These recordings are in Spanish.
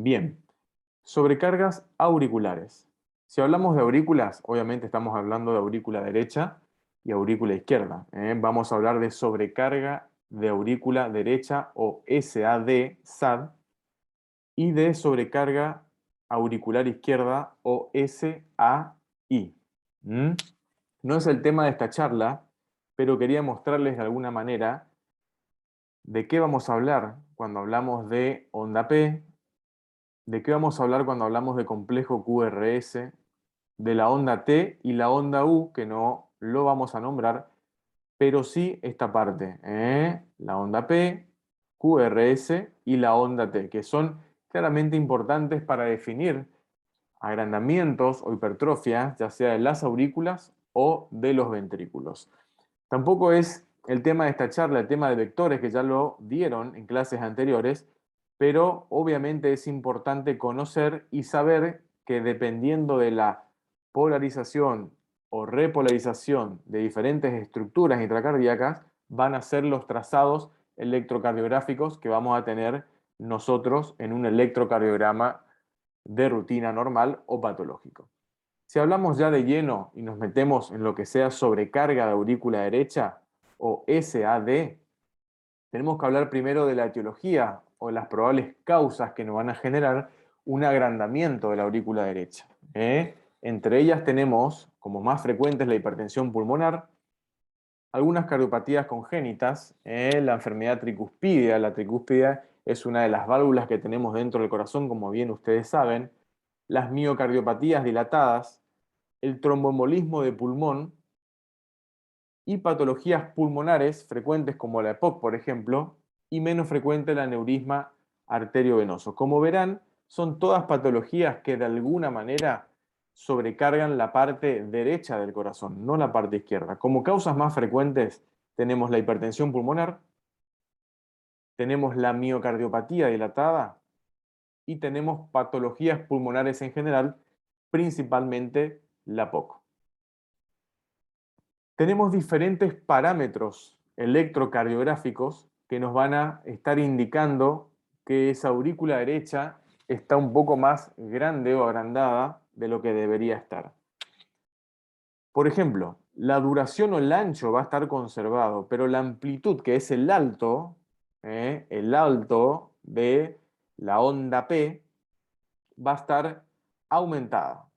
Bien, sobrecargas auriculares. Si hablamos de aurículas, obviamente estamos hablando de aurícula derecha y aurícula izquierda. Vamos a hablar de sobrecarga de aurícula derecha o SAD, y de sobrecarga auricular izquierda o SAI. ¿Mm? No es el tema de esta charla, pero quería mostrarles de alguna manera de qué vamos a hablar cuando hablamos de onda P, de qué vamos a hablar cuando hablamos de complejo QRS, de la onda T y la onda U, que no lo vamos a nombrar, pero sí esta parte, la onda P, QRS y la onda T, que son claramente importantes para definir agrandamientos o hipertrofias, ya sea de las aurículas o de los ventrículos. Tampoco es el tema de esta charla, el tema de vectores, que ya lo dieron en clases anteriores, pero obviamente es importante conocer y saber que dependiendo de la polarización o repolarización de diferentes estructuras intracardíacas, van a ser los trazados electrocardiográficos que vamos a tener nosotros en un electrocardiograma de rutina normal o patológico. Si hablamos ya de lleno y nos metemos en lo que sea sobrecarga de aurícula derecha o SAD, tenemos que hablar primero de la etiología o las probables causas que nos van a generar un agrandamiento de la aurícula derecha. Entre ellas tenemos, como más frecuentes, la hipertensión pulmonar, algunas cardiopatías congénitas, la enfermedad tricuspidea. La tricúspide es una de las válvulas que tenemos dentro del corazón, como bien ustedes saben, las miocardiopatías dilatadas, el tromboembolismo de pulmón y patologías pulmonares frecuentes como la EPOC, por ejemplo, y menos frecuente el aneurisma arteriovenoso. Como verán, son todas patologías que de alguna manera sobrecargan la parte derecha del corazón, no la parte izquierda. Como causas más frecuentes tenemos la hipertensión pulmonar, tenemos la miocardiopatía dilatada y tenemos patologías pulmonares en general, principalmente la POC. Tenemos diferentes parámetros electrocardiográficos que nos van a estar indicando que esa aurícula derecha está un poco más grande o agrandada de lo que debería estar. Por ejemplo, la duración o el ancho va a estar conservado, pero la amplitud, que es el alto de la onda P, va a estar aumentada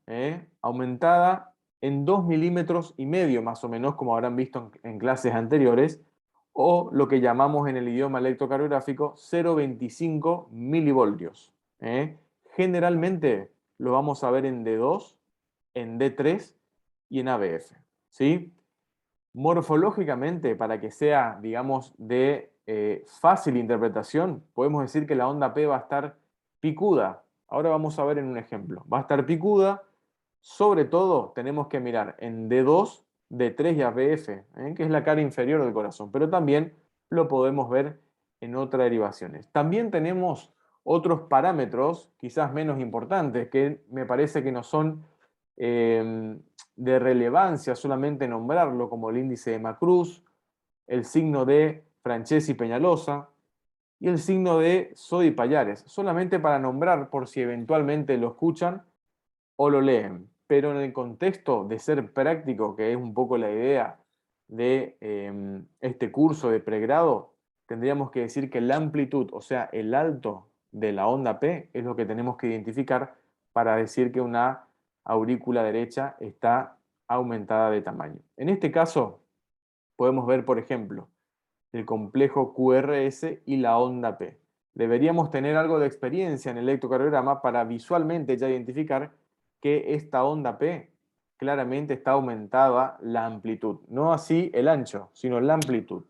en 2,5 milímetros más o menos, como habrán visto en clases anteriores, o lo que llamamos en el idioma electrocardiográfico 0,25 milivoltios. Generalmente lo vamos a ver en D2, en D3 y en ABF. ¿Sí? Morfológicamente, para que sea, digamos, de fácil interpretación, podemos decir que la onda P va a estar picuda. Ahora vamos a ver en un ejemplo. Va a estar picuda, sobre todo tenemos que mirar en D2, D3 y ABF, que es la cara inferior del corazón, pero también lo podemos ver en otras derivaciones. También tenemos otros parámetros, quizás menos importantes, que me parece que no son eh, de relevancia solamente nombrarlo, como el índice de Macruz, el signo de Francesi Peñalosa y el signo de Sodi Pallares, solamente para nombrar por si eventualmente lo escuchan o lo leen. Pero en el contexto de ser práctico, que es un poco la idea de este curso de pregrado, tendríamos que decir que la amplitud, o sea, el alto de la onda P, es lo que tenemos que identificar para decir que una aurícula derecha está aumentada de tamaño. En este caso, podemos ver, por ejemplo, el complejo QRS y la onda P. Deberíamos tener algo de experiencia en el electrocardiograma para visualmente ya identificar que esta onda P claramente está aumentada la amplitud. No así el ancho, sino la amplitud.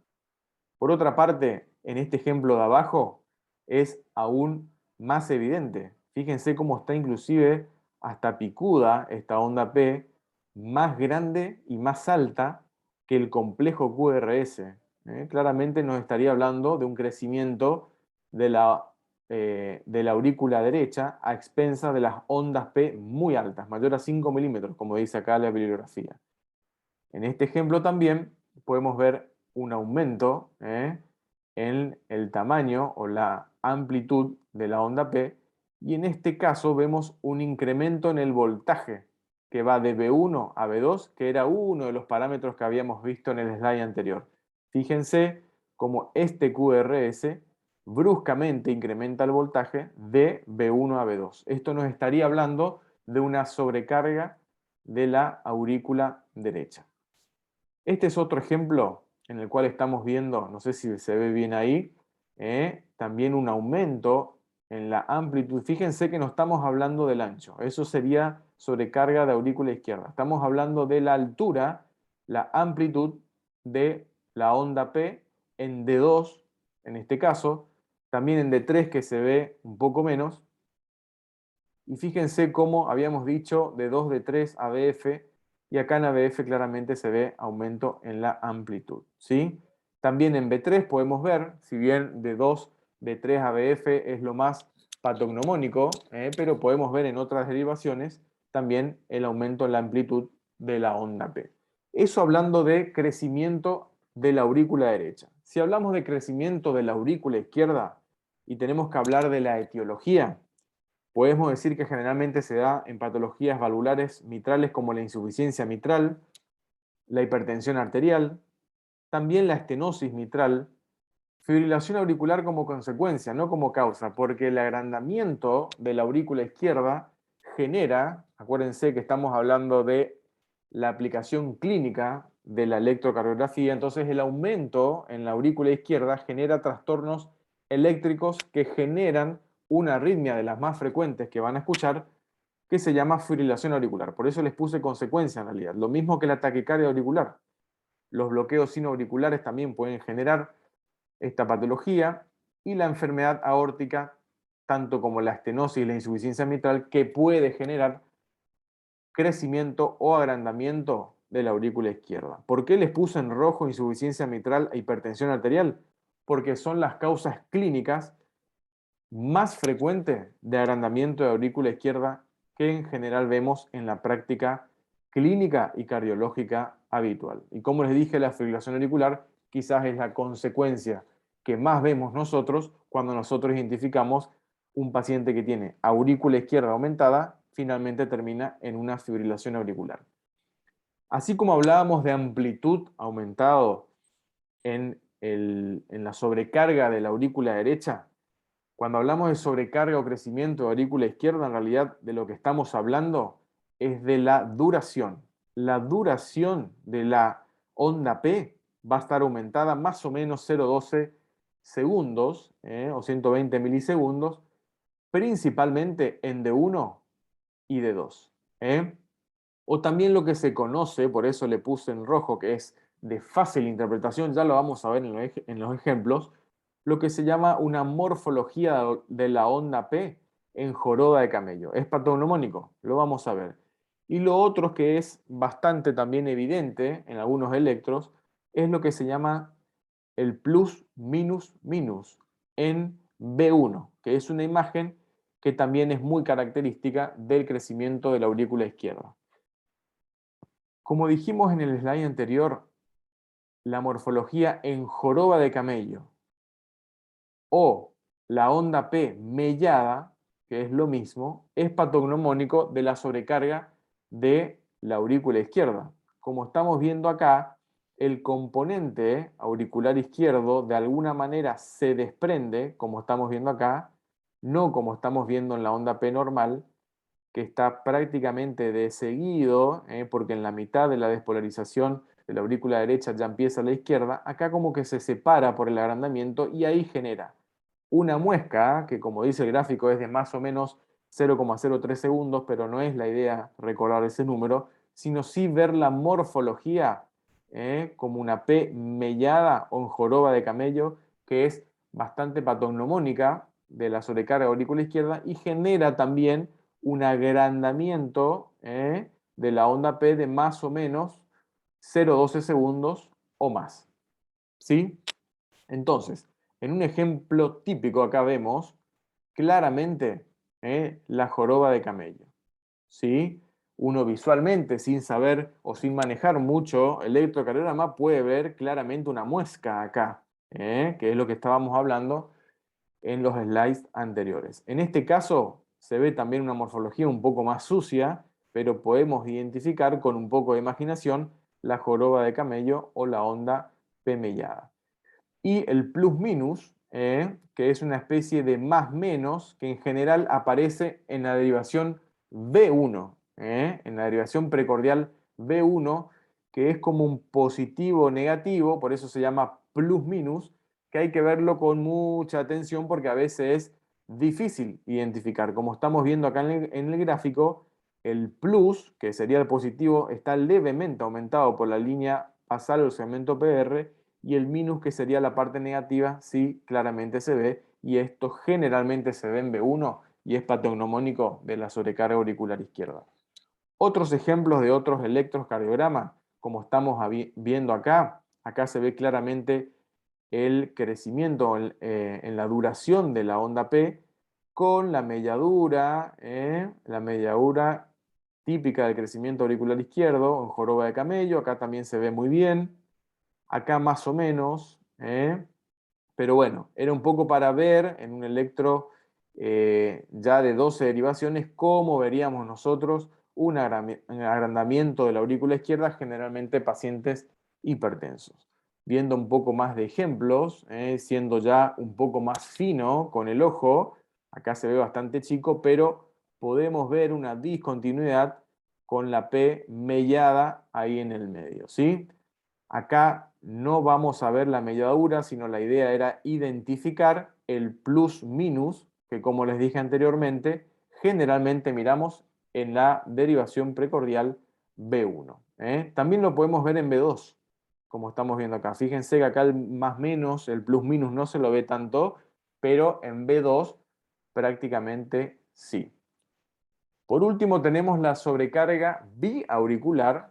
Por otra parte, en este ejemplo de abajo es aún más evidente. Fíjense cómo está inclusive hasta picuda esta onda P, más grande y más alta que el complejo QRS. Claramente nos estaría hablando de un crecimiento de la aurícula derecha a expensas de las ondas P muy altas, mayor a 5 milímetros, como dice acá la bibliografía. En este ejemplo también podemos ver un aumento en el tamaño o la amplitud de la onda P y en este caso vemos un incremento en el voltaje que va de B1 a B2, que era uno de los parámetros que habíamos visto en el slide anterior. Fíjense cómo este QRS bruscamente incrementa el voltaje de B1 a B2. Esto nos estaría hablando de una sobrecarga de la aurícula derecha. Este es otro ejemplo en el cual estamos viendo, no sé si se ve bien ahí, también un aumento en la amplitud. Fíjense que no estamos hablando del ancho, eso sería sobrecarga de aurícula izquierda. Estamos hablando de la altura, la amplitud de la onda P en D2, en este caso, también en D3 que se ve un poco menos. Y fíjense cómo habíamos dicho de 2 D3 a BF, y acá en ABF claramente se ve aumento en la amplitud, ¿sí? También en B3 podemos ver, si bien de 2 B3 a BF es lo más patognomónico, pero podemos ver en otras derivaciones también el aumento en la amplitud de la onda P. Eso hablando de crecimiento de la aurícula derecha. Si hablamos de crecimiento de la aurícula izquierda y tenemos que hablar de la etiología, podemos decir que generalmente se da en patologías valvulares mitrales como la insuficiencia mitral, la hipertensión arterial, también la estenosis mitral, fibrilación auricular como consecuencia, no como causa, porque el agrandamiento de la aurícula izquierda genera, acuérdense que estamos hablando de la aplicación clínica de la electrocardiografía, entonces el aumento en la aurícula izquierda genera trastornos eléctricos que generan una arritmia de las más frecuentes que van a escuchar, que se llama fibrilación auricular. Por eso les puse consecuencia en realidad. Lo mismo que la taquicardia auricular. Los bloqueos sinoauriculares también pueden generar esta patología, y la enfermedad aórtica, tanto como la estenosis y la insuficiencia mitral, que puede generar crecimiento o agrandamiento de la aurícula izquierda. ¿Por qué les puse en rojo insuficiencia mitral e hipertensión arterial? Porque son las causas clínicas más frecuentes de agrandamiento de aurícula izquierda que en general vemos en la práctica clínica y cardiológica habitual. Y como les dije, la fibrilación auricular quizás es la consecuencia que más vemos nosotros cuando nosotros identificamos un paciente que tiene aurícula izquierda aumentada, finalmente termina en una fibrilación auricular. Así como hablábamos de amplitud aumentado en la sobrecarga de la aurícula derecha, cuando hablamos de sobrecarga o crecimiento de aurícula izquierda, en realidad de lo que estamos hablando es de la duración. La duración de la onda P va a estar aumentada más o menos 0,12 segundos o 120 milisegundos, principalmente en D1 y D2. O también lo que se conoce, por eso le puse en rojo, que es de fácil interpretación, ya lo vamos a ver en los ejemplos, lo que se llama una morfología de la onda P en joroba de camello. Es patognomónico, lo vamos a ver. Y lo otro que es bastante también evidente en algunos electros es lo que se llama el plus minus minus en B1, que es una imagen que también es muy característica del crecimiento de la aurícula izquierda. Como dijimos en el slide anterior, la morfología en joroba de camello o la onda P mellada, que es lo mismo, es patognomónico de la sobrecarga de la aurícula izquierda. Como estamos viendo acá, el componente auricular izquierdo de alguna manera se desprende, como estamos viendo acá, no como estamos viendo en la onda P normal, que está prácticamente de seguido, porque en la mitad de la despolarización de la aurícula derecha ya empieza la izquierda, acá como que se separa por el agrandamiento y ahí genera una muesca, que como dice el gráfico es de más o menos 0,03 segundos, pero no es la idea recordar ese número, sino sí ver la morfología como una P mellada o en joroba de camello, que es bastante patognomónica de la sobrecarga auricular izquierda y genera también un agrandamiento de la onda P de más o menos 0,12 segundos o más. ¿Sí? Entonces, en un ejemplo típico acá vemos claramente la joroba de camello. ¿Sí? Uno visualmente, sin saber o sin manejar mucho el electrocardiograma, puede ver claramente una muesca acá, que es lo que estábamos hablando en los slides anteriores. En este caso, se ve también una morfología un poco más sucia, pero podemos identificar con un poco de imaginación la joroba de camello o la onda P mellada. Y el plus minus, que es una especie de más menos que en general aparece en la derivación B1, en la derivación precordial B1, que es como un positivo negativo, por eso se llama plus minus, que hay que verlo con mucha atención porque a veces es difícil identificar. Como estamos viendo acá en el gráfico, el plus, que sería el positivo, está levemente aumentado por la línea basal o el segmento PR, y el minus, que sería la parte negativa, sí claramente se ve, y esto generalmente se ve en B1 y es patognomónico de la sobrecarga auricular izquierda. Otros ejemplos de otros electrocardiogramas, como estamos viendo acá, acá se ve claramente el crecimiento en la duración de la onda P con la melladura típica del crecimiento auricular izquierdo en joroba de camello, acá también se ve muy bien, acá más o menos, pero bueno, era un poco para ver en un electro ya de 12 derivaciones cómo veríamos nosotros un agrandamiento de la aurícula izquierda, generalmente pacientes hipertensos. Viendo un poco más de ejemplos, siendo ya un poco más fino con el ojo, acá se ve bastante chico, pero podemos ver una discontinuidad con la P mellada ahí en el medio, ¿sí? Acá no vamos a ver la melladura, sino la idea era identificar el plus minus, que como les dije anteriormente, generalmente miramos en la derivación precordial B1. También lo podemos ver en B2, como estamos viendo acá. Fíjense que acá el más menos, el plus minus no se lo ve tanto, pero en B2 prácticamente sí. Por último tenemos la sobrecarga biauricular,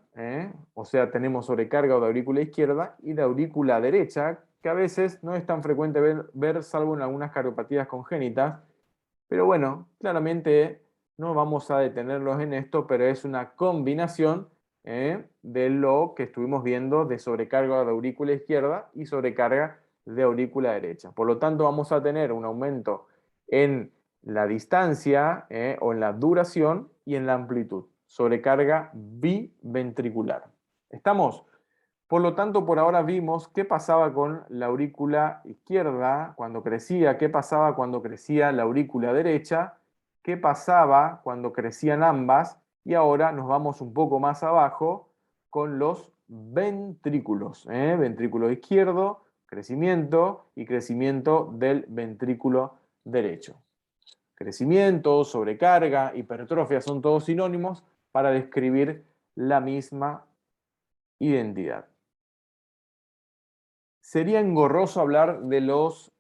o sea, tenemos sobrecarga de aurícula izquierda y de aurícula derecha, que a veces no es tan frecuente ver salvo en algunas cardiopatías congénitas, pero bueno, claramente no vamos a detenernos en esto, pero es una combinación de lo que estuvimos viendo de sobrecarga de aurícula izquierda y sobrecarga de aurícula derecha. Por lo tanto, vamos a tener un aumento en la distancia o en la duración y en la amplitud. Sobrecarga biventricular. ¿Estamos? Por lo tanto, por ahora vimos qué pasaba con la aurícula izquierda cuando crecía, qué pasaba cuando crecía la aurícula derecha, qué pasaba cuando crecían ambas, y ahora nos vamos un poco más abajo con los ventrículos. Ventrículo izquierdo, crecimiento y crecimiento del ventrículo derecho. Crecimiento, sobrecarga, hipertrofia son todos sinónimos para describir la misma identidad. Sería engorroso hablar de los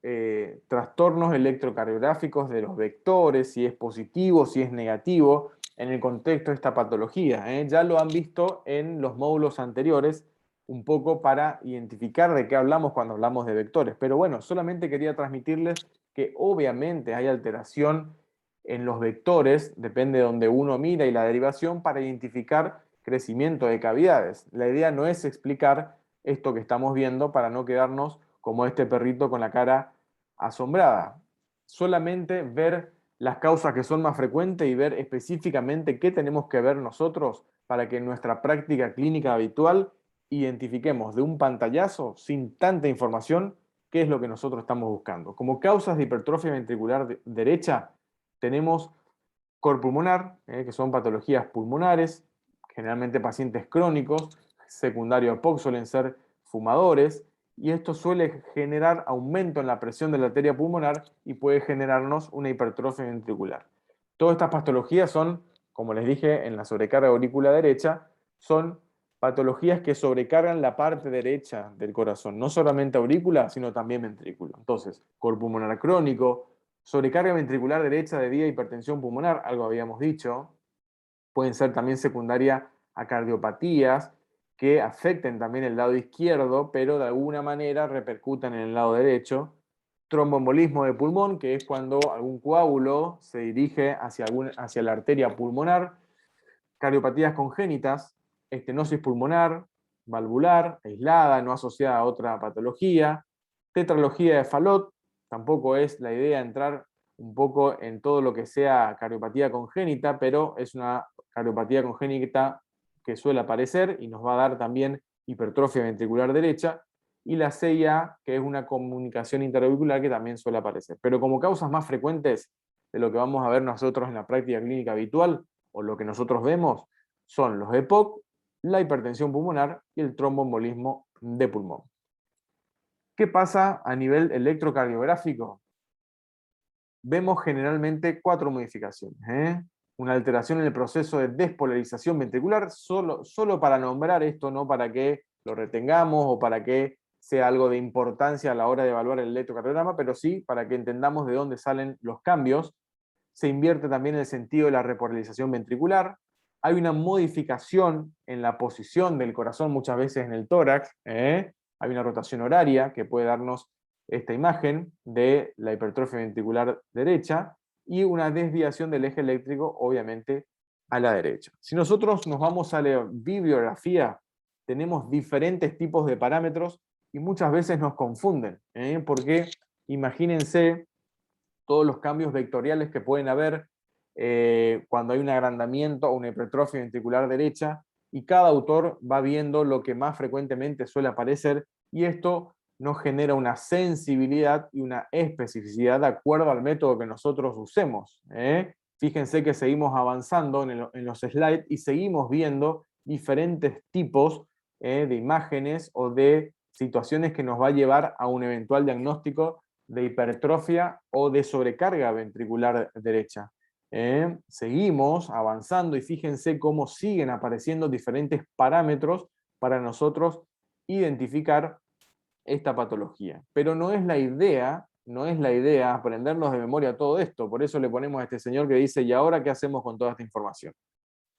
trastornos electrocardiográficos, de los vectores, si es positivo, si es negativo, en el contexto de esta patología. Ya lo han visto en los módulos anteriores, un poco para identificar de qué hablamos cuando hablamos de vectores. Pero bueno, solamente quería transmitirles que obviamente hay alteración en los vectores, depende de donde uno mira y la derivación, para identificar crecimiento de cavidades. La idea no es explicar esto que estamos viendo para no quedarnos como este perrito con la cara asombrada. Solamente ver las causas que son más frecuentes y ver específicamente qué tenemos que ver nosotros para que en nuestra práctica clínica habitual identifiquemos de un pantallazo, sin tanta información, qué es lo que nosotros estamos buscando. Como causas de hipertrofia ventricular derecha, tenemos cor pulmonar, que son patologías pulmonares, generalmente pacientes crónicos, secundario a POC suelen ser fumadores, y esto suele generar aumento en la presión de la arteria pulmonar y puede generarnos una hipertrofia ventricular. Todas estas patologías son, como les dije, en la sobrecarga aurícula derecha, son patologías que sobrecargan la parte derecha del corazón, no solamente aurícula, sino también ventrículo. Entonces, cor pulmonar crónico, sobrecarga ventricular derecha debido a hipertensión pulmonar, algo habíamos dicho, pueden ser también secundaria a cardiopatías que afecten también el lado izquierdo, pero de alguna manera repercutan en el lado derecho. Tromboembolismo de pulmón, que es cuando algún coágulo se dirige hacia la arteria pulmonar. Cardiopatías congénitas, estenosis pulmonar, valvular, aislada, no asociada a otra patología. Tetralogía de Fallot, tampoco es la idea entrar un poco en todo lo que sea cardiopatía congénita, pero es una cardiopatía congénita que suele aparecer y nos va a dar también hipertrofia ventricular derecha, y la CIA, que es una comunicación interauricular que también suele aparecer. Pero como causas más frecuentes de lo que vamos a ver nosotros en la práctica clínica habitual, o lo que nosotros vemos, son los EPOC, la hipertensión pulmonar y el tromboembolismo de pulmón. ¿Qué pasa a nivel electrocardiográfico? Vemos generalmente 4 modificaciones. Una alteración en el proceso de despolarización ventricular, solo para nombrar esto, no para que lo retengamos o para que sea algo de importancia a la hora de evaluar el electrocardiograma, pero sí para que entendamos de dónde salen los cambios. Se invierte también el sentido de la repolarización ventricular. Hay una modificación en la posición del corazón, muchas veces en el tórax. Hay una rotación horaria que puede darnos esta imagen de la hipertrofia ventricular derecha y una desviación del eje eléctrico, obviamente, a la derecha. Si nosotros nos vamos a la bibliografía, tenemos diferentes tipos de parámetros y muchas veces nos confunden, porque imagínense todos los cambios vectoriales que pueden haber cuando hay un agrandamiento o una hipertrofia ventricular derecha, y cada autor va viendo lo que más frecuentemente suele aparecer, y esto nos genera una sensibilidad y una especificidad de acuerdo al método que nosotros usemos. Fíjense que seguimos avanzando en los slides y seguimos viendo diferentes tipos de imágenes o de situaciones que nos va a llevar a un eventual diagnóstico de hipertrofia o de sobrecarga ventricular derecha. Seguimos avanzando y fíjense cómo siguen apareciendo diferentes parámetros para nosotros identificar esta patología. Pero no es la idea aprendernos de memoria todo esto, por eso le ponemos a este señor que dice, ¿y ahora qué hacemos con toda esta información?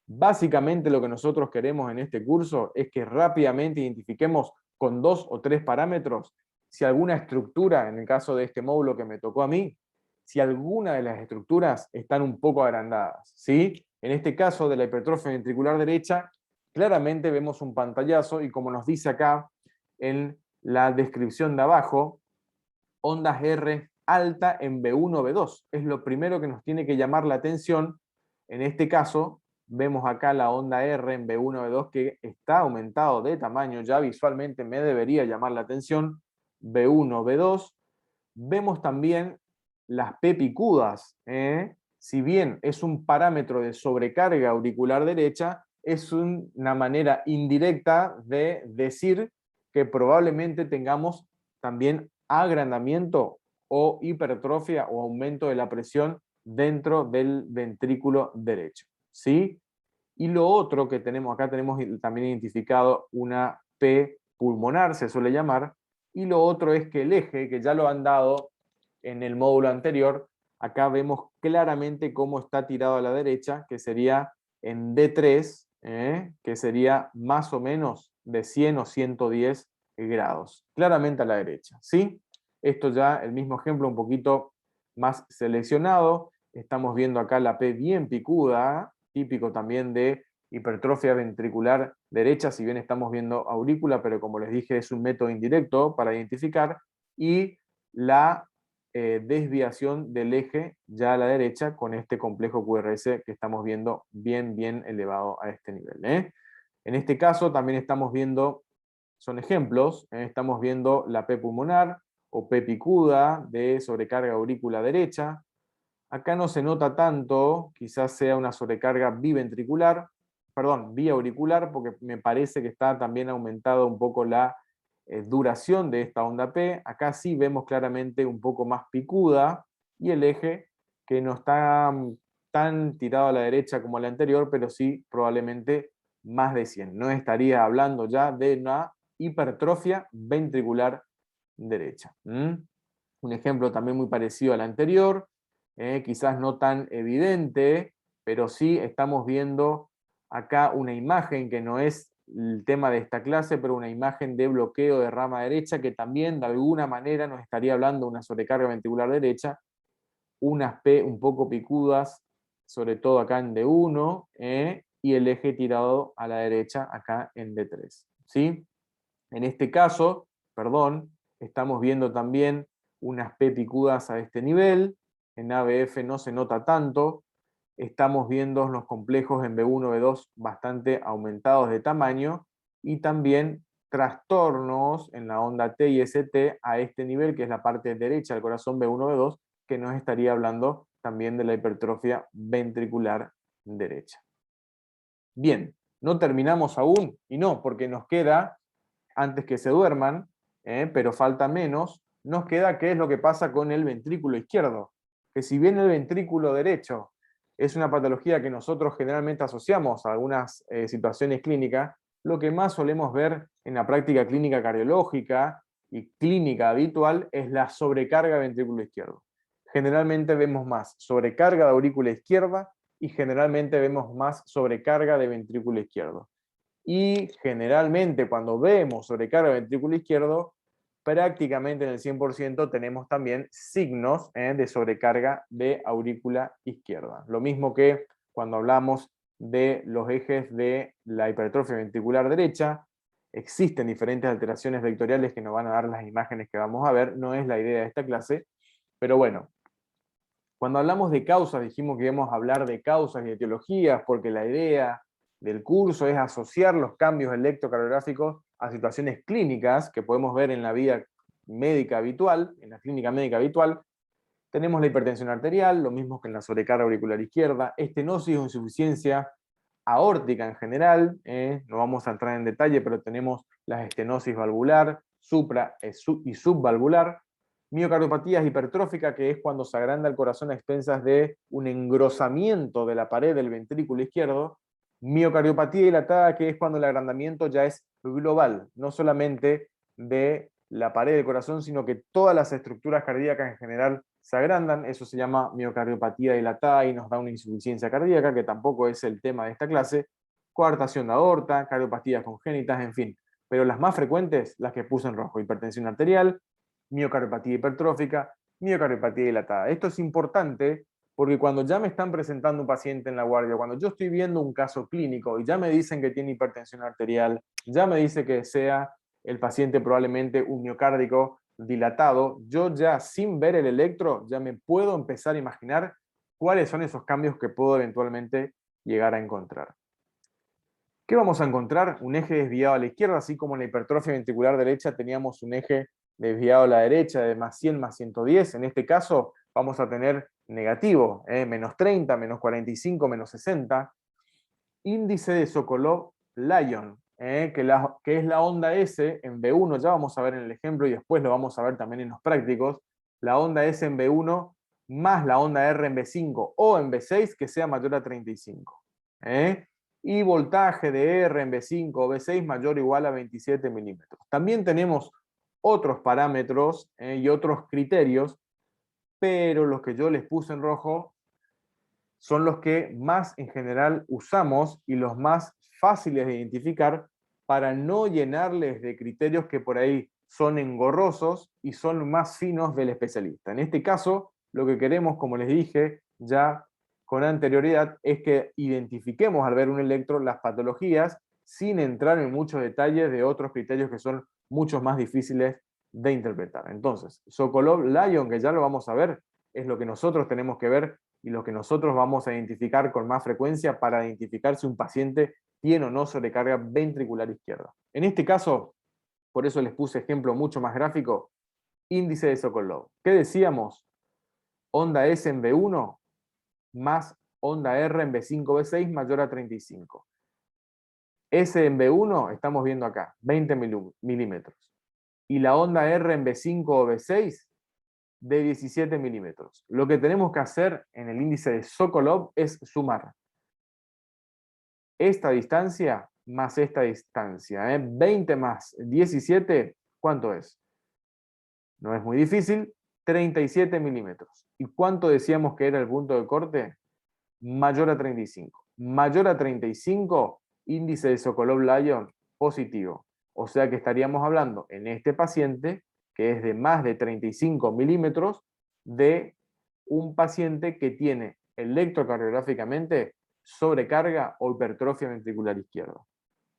Básicamente lo que nosotros queremos en este curso es que rápidamente identifiquemos con 2 o 3 parámetros si alguna estructura, en el caso de este módulo que me tocó a mí, si alguna de las estructuras están un poco agrandadas, ¿sí? En este caso de la hipertrofia ventricular derecha, claramente vemos un pantallazo y como nos dice acá en la descripción de abajo, ondas R alta en B1, B2. Es lo primero que nos tiene que llamar la atención. En este caso, vemos acá la onda R en B1, B2 que está aumentado de tamaño, ya visualmente me debería llamar la atención. B1, B2. Vemos también las P picudas. Si bien es un parámetro de sobrecarga auricular derecha, es una manera indirecta de decir que probablemente tengamos también agrandamiento o hipertrofia o aumento de la presión dentro del ventrículo derecho. ¿Sí? Y lo otro que tenemos, acá tenemos también identificado una P pulmonar, se suele llamar, y lo otro es que el eje, que ya lo han dado en el módulo anterior, acá vemos claramente cómo está tirado a la derecha, que sería en D3, que sería más o menos de 100 o 110 grados, claramente a la derecha, ¿sí? Esto ya, el mismo ejemplo un poquito más seleccionado, estamos viendo acá la P bien picuda, típico también de hipertrofia ventricular derecha, si bien estamos viendo aurícula, pero como les dije es un método indirecto para identificar, y la desviación del eje ya a la derecha con este complejo QRS que estamos viendo bien elevado a este nivel. En este caso también estamos viendo, son ejemplos, estamos viendo la P pulmonar o P picuda de sobrecarga aurícula derecha. Acá no se nota tanto, quizás sea una sobrecarga biventricular, perdón, biauricular, porque me parece que está también aumentado un poco la duración de esta onda P. Acá sí vemos claramente un poco más picuda y el eje que no está tan tirado a la derecha como la anterior, pero sí probablemente más de 100. No estaría hablando ya de una hipertrofia ventricular derecha. Un ejemplo también muy parecido al anterior, quizás no tan evidente, pero sí estamos viendo acá una imagen que no es el tema de esta clase, pero una imagen de bloqueo de rama derecha que también de alguna manera nos estaría hablando de una sobrecarga ventricular derecha, unas P un poco picudas, sobre todo acá en D1, y el eje tirado a la derecha acá en D3. ¿Sí? En este caso, perdón, estamos viendo también unas P picudas a este nivel, en ABF no se nota tanto, estamos viendo los complejos en B1, B2 bastante aumentados de tamaño, y también trastornos en la onda T y ST a este nivel, que es la parte derecha del corazón B1, B2, que nos estaría hablando también de la hipertrofia ventricular derecha. Bien, no terminamos aún, y no, porque nos queda, antes que se duerman, pero falta menos, nos queda qué es lo que pasa con el ventrículo izquierdo. Que si bien el ventrículo derecho es una patología que nosotros generalmente asociamos a algunas situaciones clínicas, lo que más solemos ver en la práctica clínica cardiológica y clínica habitual es la sobrecarga del ventrículo izquierdo. Generalmente vemos más sobrecarga de aurícula izquierda y generalmente vemos más sobrecarga de ventrículo izquierdo. Y generalmente cuando vemos sobrecarga de ventrículo izquierdo, prácticamente en el 100% tenemos también signos de sobrecarga de aurícula izquierda. Lo mismo que cuando hablamos de los ejes de la hipertrofia ventricular derecha, existen diferentes alteraciones vectoriales que nos van a dar las imágenes que vamos a ver, no es la idea de esta clase, pero bueno, cuando hablamos de causas, dijimos que íbamos a hablar de causas y etiologías, porque la idea del curso es asociar los cambios electrocardiográficos a situaciones clínicas que podemos ver en la vida médica habitual, en la clínica médica habitual. Tenemos la hipertensión arterial, lo mismo que en la sobrecarga auricular izquierda, estenosis o insuficiencia aórtica en general, no vamos a entrar en detalle, pero tenemos la estenosis valvular, supra y subvalvular, miocardiopatías hipertróficas, que es cuando se agranda el corazón a expensas de un engrosamiento de la pared del ventrículo izquierdo, miocardiopatía dilatada, que es cuando el agrandamiento ya es global, no solamente de la pared del corazón, sino que todas las estructuras cardíacas en general se agrandan, eso se llama miocardiopatía dilatada y nos da una insuficiencia cardíaca, que tampoco es el tema de esta clase, coartación de aorta, cardiopatías congénitas, en fin. Pero las más frecuentes, las que puse en rojo, hipertensión arterial, miocardiopatía hipertrófica, miocardiopatía dilatada. Esto es importante porque cuando ya me están presentando un paciente en la guardia, cuando yo estoy viendo un caso clínico y ya me dicen que tiene hipertensión arterial, ya me dice que sea el paciente probablemente un miocárdico dilatado, yo ya sin ver el electro ya me puedo empezar a imaginar cuáles son esos cambios que puedo eventualmente llegar a encontrar. ¿Qué vamos a encontrar? Un eje desviado a la izquierda, así como en la hipertrofia ventricular derecha teníamos un eje desviado a la derecha de más 100 más 110. En este caso vamos a tener negativo, menos 30, menos 45, menos 60. Índice de Sokolov-Lyon, que es la onda S en B1, ya vamos a ver en el ejemplo y después lo vamos a ver también en los prácticos, la onda S en B1 más la onda R en B5 o en B6 que sea mayor a 35. Y voltaje de R en B5 o B6 mayor o igual a 27 milímetros. También tenemos otros parámetros y otros criterios, pero los que yo les puse en rojo son los que más en general usamos y los más fáciles de identificar para no llenarles de criterios que por ahí son engorrosos y son más finos del especialista. En este caso, lo que queremos, como les dije ya con anterioridad, es que identifiquemos al ver un electro las patologías sin entrar en muchos detalles de otros criterios que son mucho más difíciles de interpretar. Entonces, Sokolov-Lyon, que ya lo vamos a ver, es lo que nosotros tenemos que ver y lo que nosotros vamos a identificar con más frecuencia para identificar si un paciente tiene o no sobrecarga ventricular izquierda. En este caso, por eso les puse ejemplo mucho más gráfico, índice de Sokolov. ¿Qué decíamos? Onda S en B1 más onda R en B5, B6 mayor a 35. S en B1, estamos viendo acá, 20 milímetros. Y la onda R en B5 o B6, de 17 milímetros. Lo que tenemos que hacer en el índice de Sokolov es sumar esta distancia más esta distancia. 20 más 17, ¿cuánto es? No es muy difícil, 37 milímetros. ¿Y cuánto decíamos que era el punto de corte? Mayor a 35. Mayor a 35, índice de Sokolov-Lyon positivo. O sea que estaríamos hablando en este paciente, que es de más de 35 milímetros, de un paciente que tiene electrocardiográficamente sobrecarga o hipertrofia ventricular izquierda.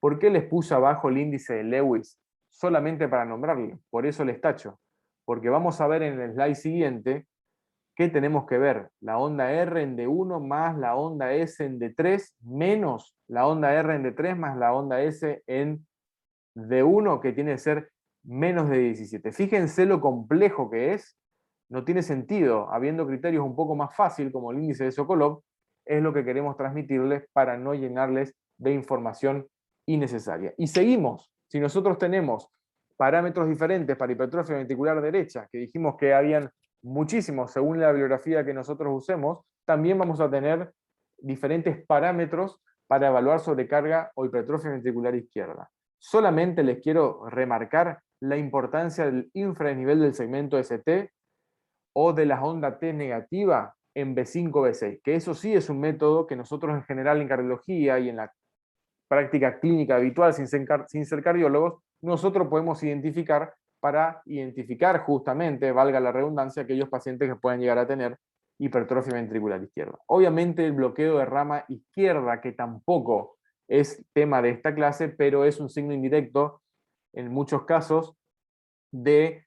¿Por qué les puse abajo el índice de Lewis? Solamente para nombrarlo, por eso les tacho. Porque vamos a ver en el slide siguiente ¿qué tenemos que ver? La onda R en D1 más la onda S en D3 menos la onda R en D3 más la onda S en D1, que tiene que ser menos de 17. Fíjense lo complejo que es. No tiene sentido, habiendo criterios un poco más fácil, como el índice de Sokolov, es lo que queremos transmitirles para no llenarles de información innecesaria. Y seguimos. Si nosotros tenemos parámetros diferentes para hipertrofia ventricular derecha, que dijimos que habían muchísimos según la bibliografía que nosotros usemos, también vamos a tener diferentes parámetros para evaluar sobrecarga o hipertrofia ventricular izquierda. Solamente les quiero remarcar la importancia del infranivel del segmento ST o de las ondas T negativa en B5, B6, que eso sí es un método que nosotros en general en cardiología y en la práctica clínica habitual sin ser cardiólogos, nosotros podemos identificar para identificar justamente, valga la redundancia, aquellos pacientes que pueden llegar a tener hipertrofia ventricular izquierda. Obviamente el bloqueo de rama izquierda, que tampoco es tema de esta clase, pero es un signo indirecto en muchos casos de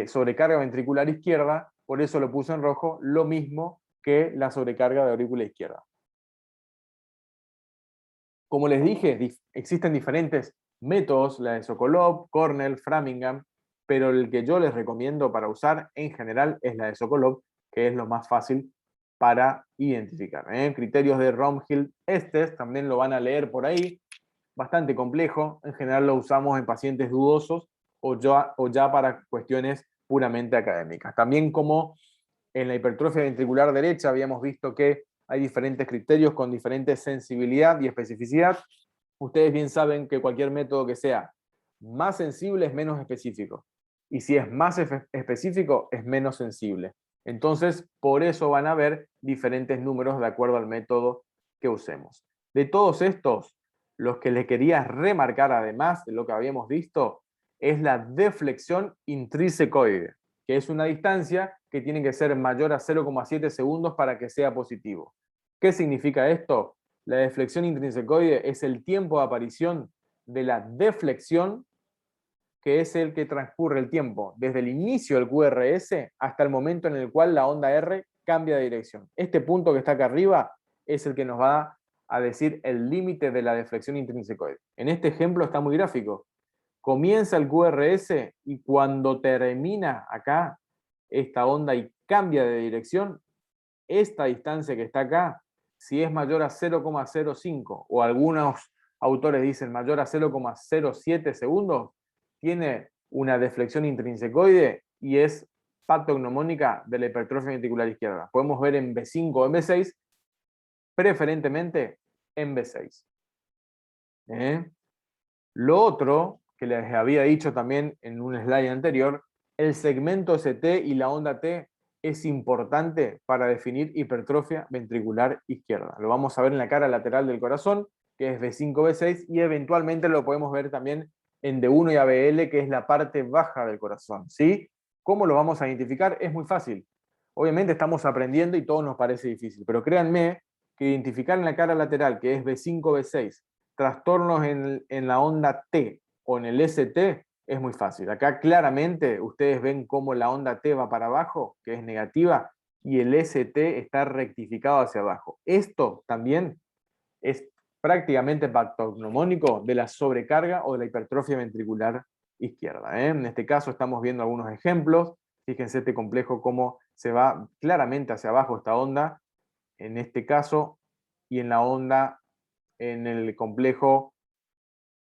sobrecarga ventricular izquierda, por eso lo puse en rojo, lo mismo que la sobrecarga de aurícula izquierda. Como les dije, existen diferentes métodos, la de Sokolov, Cornell, Framingham, pero el que yo les recomiendo para usar en general es la de Sokolov, que es lo más fácil para identificar. Criterios de Romhild Estes, también lo van a leer por ahí, bastante complejo, en general lo usamos en pacientes dudosos o ya para cuestiones puramente académicas. También como en la hipertrofia ventricular derecha habíamos visto que hay diferentes criterios con diferente sensibilidad y especificidad. Ustedes bien saben que cualquier método que sea más sensible es menos específico. Y si es más específico, es menos sensible. Entonces, por eso van a ver diferentes números de acuerdo al método que usemos. De todos estos, los que les quería remarcar, además de lo que habíamos visto, es la deflexión intrínsecoide, que es una distancia que tiene que ser mayor a 0,7 segundos para que sea positivo. ¿Qué significa esto? La deflexión intrínsecoide es el tiempo de aparición de la deflexión, que es el que transcurre el tiempo desde el inicio del QRS hasta el momento en el cual la onda R cambia de dirección. Este punto que está acá arriba es el que nos va a decir el límite de la deflexión intrínsecoide. En este ejemplo está muy gráfico. Comienza el QRS y cuando termina acá esta onda y cambia de dirección, esta distancia que está acá, si es mayor a 0,05 o algunos autores dicen mayor a 0,07 segundos, tiene una deflexión intrínsecoide y es patognomónica de la hipertrofia ventricular izquierda. Podemos ver en B5 o en B6, preferentemente en B6. Lo otro que les había dicho también en un slide anterior, el segmento ST y la onda T es importante para definir hipertrofia ventricular izquierda. Lo vamos a ver en la cara lateral del corazón, que es B5, B6, y eventualmente lo podemos ver también en D1 y ABL, que es la parte baja del corazón. ¿Sí? ¿Cómo lo vamos a identificar? Es muy fácil. Obviamente estamos aprendiendo y todo nos parece difícil, pero créanme que identificar en la cara lateral, que es B5, B6, trastornos en la onda T o en el ST, es muy fácil. Acá claramente ustedes ven cómo la onda T va para abajo, que es negativa, y el ST está rectificado hacia abajo. Esto también es prácticamente patognomónico de la sobrecarga o de la hipertrofia ventricular izquierda. En este caso estamos viendo algunos ejemplos. Fíjense este complejo cómo se va claramente hacia abajo esta onda, en este caso, y en la onda, en el complejo,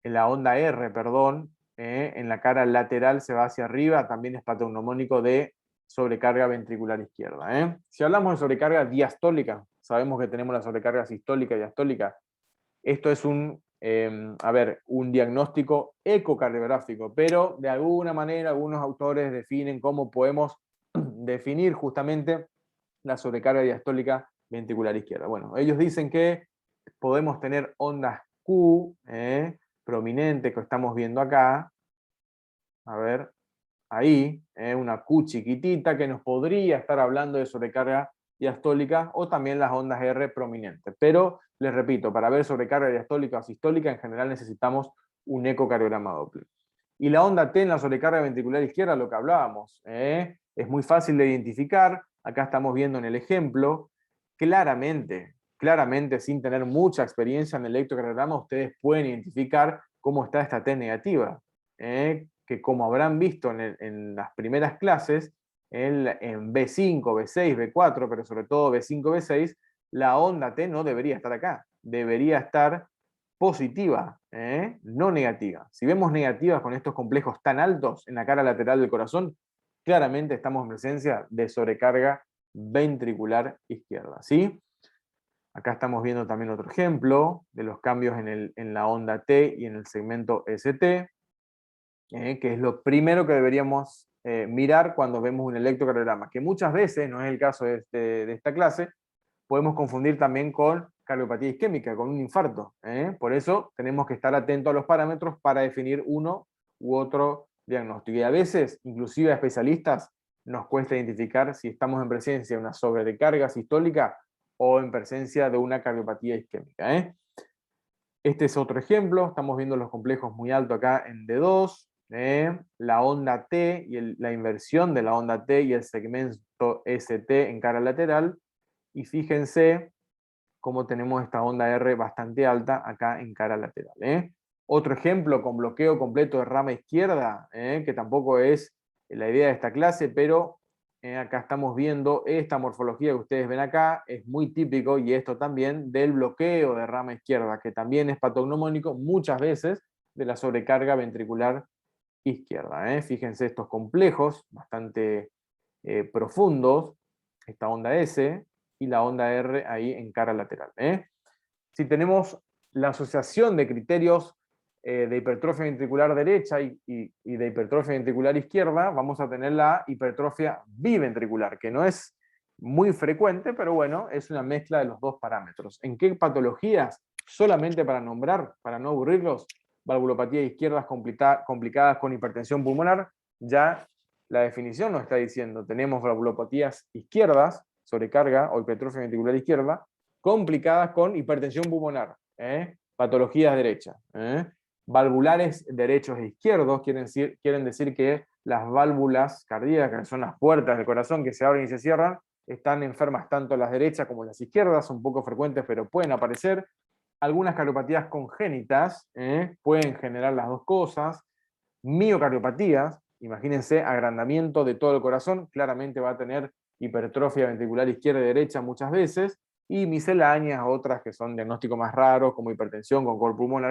en la onda R, perdón, en la cara lateral se va hacia arriba, también es patognomónico de sobrecarga ventricular izquierda. Si hablamos de sobrecarga diastólica, sabemos que tenemos la sobrecarga sistólica y diastólica. Esto es un diagnóstico ecocardiográfico, pero de alguna manera algunos autores definen cómo podemos definir justamente la sobrecarga diastólica ventricular izquierda. Bueno, ellos dicen que podemos tener ondas Q, prominentes que estamos viendo acá, a ver, ahí, una Q chiquitita que nos podría estar hablando de sobrecarga diastólica, o también las ondas R prominentes. Pero, les repito, para ver sobrecarga diastólica o sistólica, en general necesitamos un ecocardiograma Doppler. Y la onda T en la sobrecarga ventricular izquierda, lo que hablábamos, es muy fácil de identificar, Acá estamos viendo en el ejemplo, claramente, sin tener mucha experiencia en el electrocardiograma, ustedes pueden identificar cómo está esta T negativa, que como habrán visto en las primeras clases, en B5, B6, B4, pero sobre todo B5, B6, la onda T no debería estar acá, debería estar positiva, no negativa. Si vemos negativas con estos complejos tan altos en la cara lateral del corazón, claramente estamos en presencia de sobrecarga ventricular izquierda, ¿sí? Acá estamos viendo también otro ejemplo de los cambios en la onda T y en el segmento ST, que es lo primero que deberíamos mirar cuando vemos un electrocardiograma, que muchas veces, no es el caso de esta clase, podemos confundir también con cardiopatía isquémica, con un infarto. Por eso tenemos que estar atentos a los parámetros para definir uno u otro diagnóstico. Y a veces, inclusive a especialistas, nos cuesta identificar si estamos en presencia de una sobrecarga sistólica o en presencia de una cardiopatía isquémica. Este es otro ejemplo, estamos viendo los complejos muy altos acá en D2, la onda T y la inversión de la onda T y el segmento ST en cara lateral, y fíjense cómo tenemos esta onda R bastante alta acá en cara lateral. Otro ejemplo con bloqueo completo de rama izquierda, que tampoco es la idea de esta clase, pero acá estamos viendo esta morfología que ustedes ven acá, es muy típico, y esto también, del bloqueo de rama izquierda, que también es patognomónico muchas veces de la sobrecarga ventricular izquierda. Fíjense estos complejos bastante profundos, esta onda S y la onda R ahí en cara lateral. Si tenemos la asociación de criterios de hipertrofia ventricular derecha y de hipertrofia ventricular izquierda, vamos a tener la hipertrofia biventricular, que no es muy frecuente, pero bueno, es una mezcla de los dos parámetros. ¿En qué patologías? Solamente para nombrar, para no aburrirlos, valvulopatía izquierdas complicadas con hipertensión pulmonar. Ya la definición nos está diciendo, tenemos valvulopatías izquierdas, sobrecarga o hipertrofia ventricular izquierda, complicadas con hipertensión pulmonar, patologías derechas. Valvulares derechos e izquierdos quieren decir que las válvulas cardíacas, que son las puertas del corazón que se abren y se cierran, están enfermas tanto las derechas como las izquierdas, son poco frecuentes pero pueden aparecer. Algunas cardiopatías congénitas pueden generar las dos cosas. Miocardiopatías, imagínense, agrandamiento de todo el corazón, claramente va a tener hipertrofia ventricular izquierda y derecha muchas veces, y misceláneas, otras que son diagnósticos más raros, como hipertensión con cor pulmonar,